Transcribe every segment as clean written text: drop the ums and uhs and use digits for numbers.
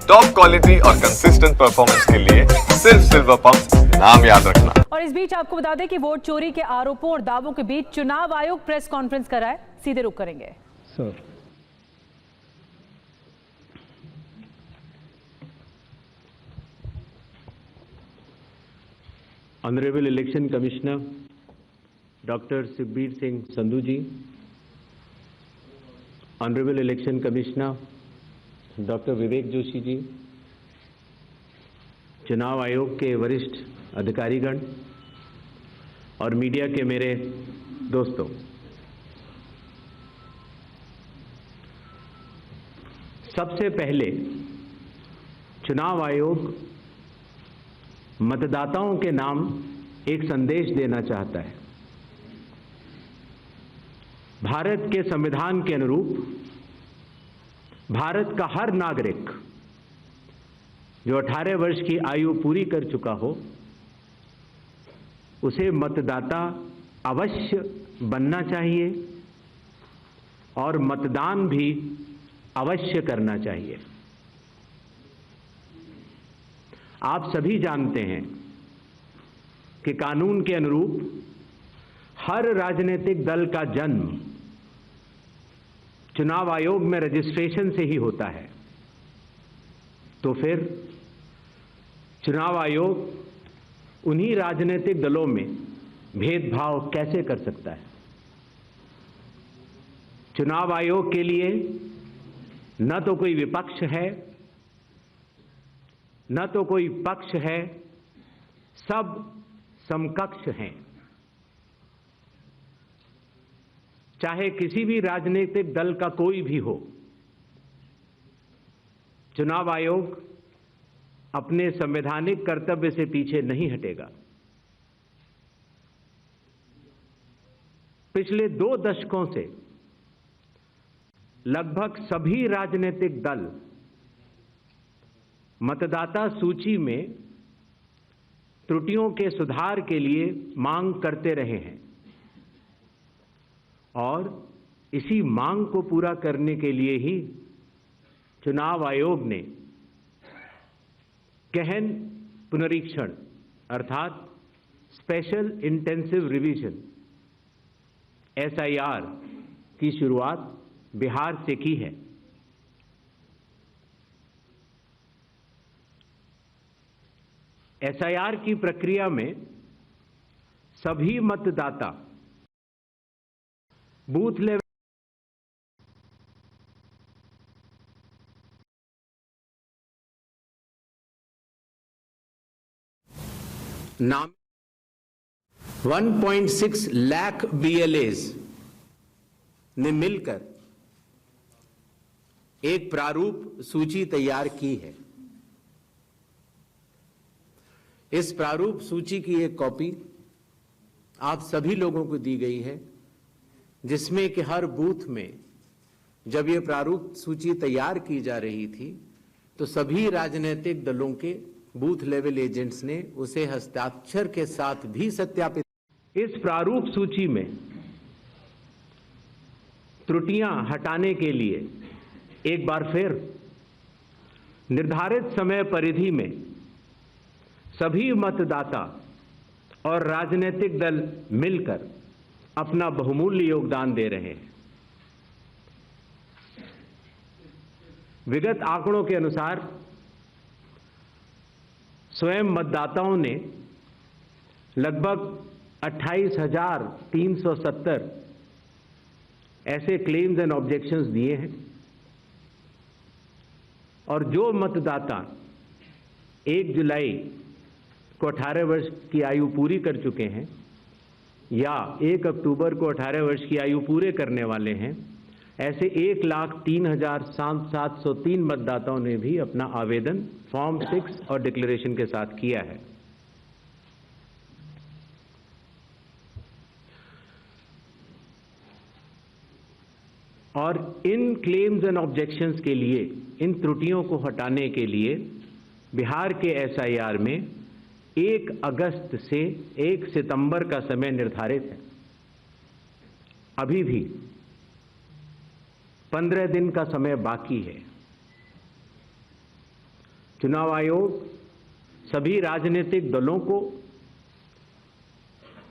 Top quality और consistent performance के लिए सिर्फ सिल्वर पंप नाम याद रखना। और इस बीच आपको बता दें कि वोट चोरी के आरोपों और दावों के बीच चुनाव आयोग प्रेस कॉन्फ्रेंस कराए। सीधे रुख करेंगे sir. Honourable election commissioner doctor Sukhbir Singh Sandhu ji, honourable election commissioner doctor Vivek Joshi ji, चुनाव आयोग के वरिष्ठ अधिकारीगण और मीडिया के मेरे दोस्तों, सबसे पहले चुनाव आयोग मतदाताओं के नाम एक संदेश देना चाहता है। भारत के संविधान के अनुरूप भारत का हर नागरिक जो 18 वर्ष की आयु पूरी कर चुका हो, उसे मतदाता अवश्य बनना चाहिए और मतदान भी अवश्य करना चाहिए। आप सभी जानते हैं कि कानून के अनुरूप हर राजनीतिक दल का जन्म चुनाव आयोग में रजिस्ट्रेशन से ही होता है। तो फिर चुनाव आयोग उन्हीं राजनीतिक दलों में भेदभाव कैसे कर सकता है? चुनाव आयोग के लिए न तो कोई विपक्ष है, न तो कोई पक्ष है, सब समकक्ष हैं। चाहे किसी भी राजनीतिक दल का कोई भी हो, चुनाव आयोग अपने संवैधानिक कर्तव्य से पीछे नहीं हटेगा। पिछले 2 दशकों से लगभग सभी राजनीतिक दल मतदाता सूची में त्रुटियों के सुधार के लिए मांग करते रहे हैं और इसी मांग को पूरा करने के लिए ही चुनाव आयोग ने गहन पुनरीक्षण अर्थात स्पेशल इंटेंसिव रिवीजन SIR की शुरुआत बिहार से की है। SIR की प्रक्रिया में सभी मतदाता बूथ लेवल नाम 1.6 लाख BLAs ने मिलकर एक प्रारूप सूची तैयार की है। इस प्रारूप सूची की एक कॉपी आप सभी लोगों को दी गई है, जिसमें कि हर बूथ में जब ये प्रारूप सूची तैयार की जा रही थी तो सभी राजनीतिक दलों के बूथ लेवल एजेंट्स ने उसे हस्ताक्षर के साथ भी सत्यापित। इस प्रारूप सूची में त्रुटियां हटाने के लिए एक बार फिर निर्धारित समय परिधि में सभी मतदाता और राजनीतिक दल मिलकर अपना बहुमूल्य योगदान दे रहे हैं। विगत आंकड़ों के अनुसार स्वयं मतदाताओं ने लगभग 28,370 ऐसे क्लेम्स एंड ऑब्जेक्शंस दिए हैं और जो मतदाता 1 जुलाई को 18 वर्ष की आयु पूरी कर चुके हैं या 1 अक्टूबर को 18 वर्ष की आयु पूरे करने वाले हैं, ऐसे 1,03,703 मतदाताओं ने भी अपना आवेदन फॉर्म 6 और डिक्लेरेशन के साथ किया है। और इन क्लेम्स एंड ऑब्जेक्शंस के लिए, इन त्रुटियों को हटाने के लिए बिहार के SIR में 1 अगस्त से 1 सितंबर का समय निर्धारित है। अभी भी 15 दिन का समय बाकी है। चुनाव आयोग सभी राजनीतिक दलों को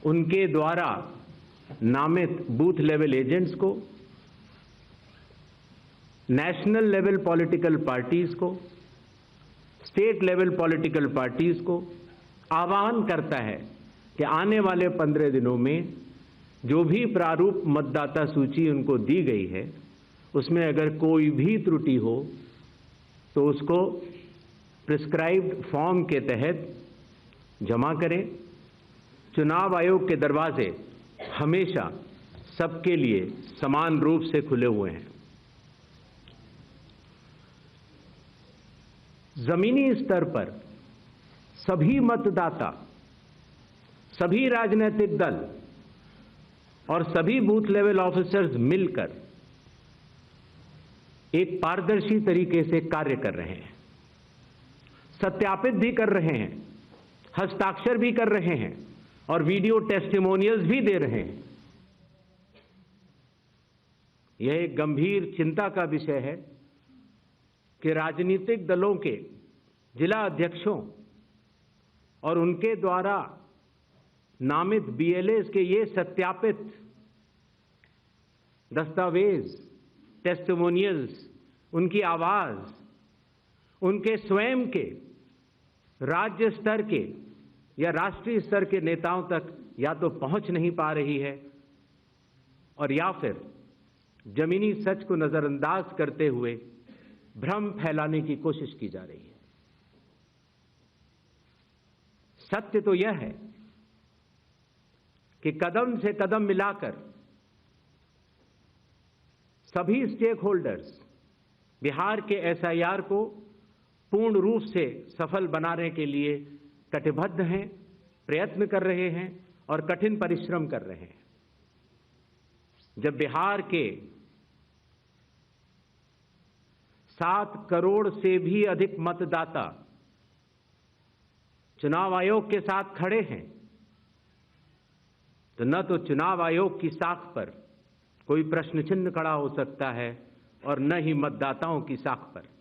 उनके द्वारा नामित बूथ लेवल एजेंट्स को, नेशनल लेवल पॉलिटिकल पार्टीज को, स्टेट लेवल पॉलिटिकल पार्टीज को आह्वान करता है कि आने वाले 15 दिनों में जो भी प्रारूप मतदाता सूची उनको दी गई है उसमें अगर कोई भी त्रुटि हो तो उसको प्रिस्क्राइब्ड फॉर्म के तहत जमा करें। चुनाव आयोग के दरवाजे हमेशा सबके लिए समान रूप से खुले हुए हैं। जमीनी स्तर पर सभी मतदाता, सभी राजनीतिक दल और सभी बूथ लेवल ऑफिसर्स मिलकर एक पारदर्शी तरीके से कार्य कर रहे हैं, सत्यापित भी कर रहे हैं, हस्ताक्षर भी कर रहे हैं और वीडियो टेस्टिमोनियल्स भी दे रहे हैं। यह एक गंभीर चिंता का विषय है कि राजनीतिक दलों के जिला अध्यक्षों और उनके द्वारा नामित बीएलएस के ये सत्यापित दस्तावेज, टेस्टिमोनियल्स, उनकी आवाज उनके स्वयं के राज्य स्तर के या राष्ट्रीय स्तर के नेताओं तक या तो पहुंच नहीं पा रही है और या फिर जमीनी सच को नजरअंदाज करते हुए भ्रम फैलाने की कोशिश की जा रही है। सत्य तो यह है कि कदम से कदम मिलाकर सभी स्टेक होल्डर्स बिहार के एसआईआर को पूर्ण रूप से सफल बनाने के लिए कटिबद्ध हैं, प्रयत्न कर रहे हैं और कठिन परिश्रम कर रहे हैं। जब बिहार के 7 करोड़ से भी अधिक मतदाता चुनाव आयोग के साथ खड़े हैं तो न तो चुनाव आयोग की साख पर कोई प्रश्न चिन्ह खड़ा हो सकता है और न ही मतदाताओं की साख पर।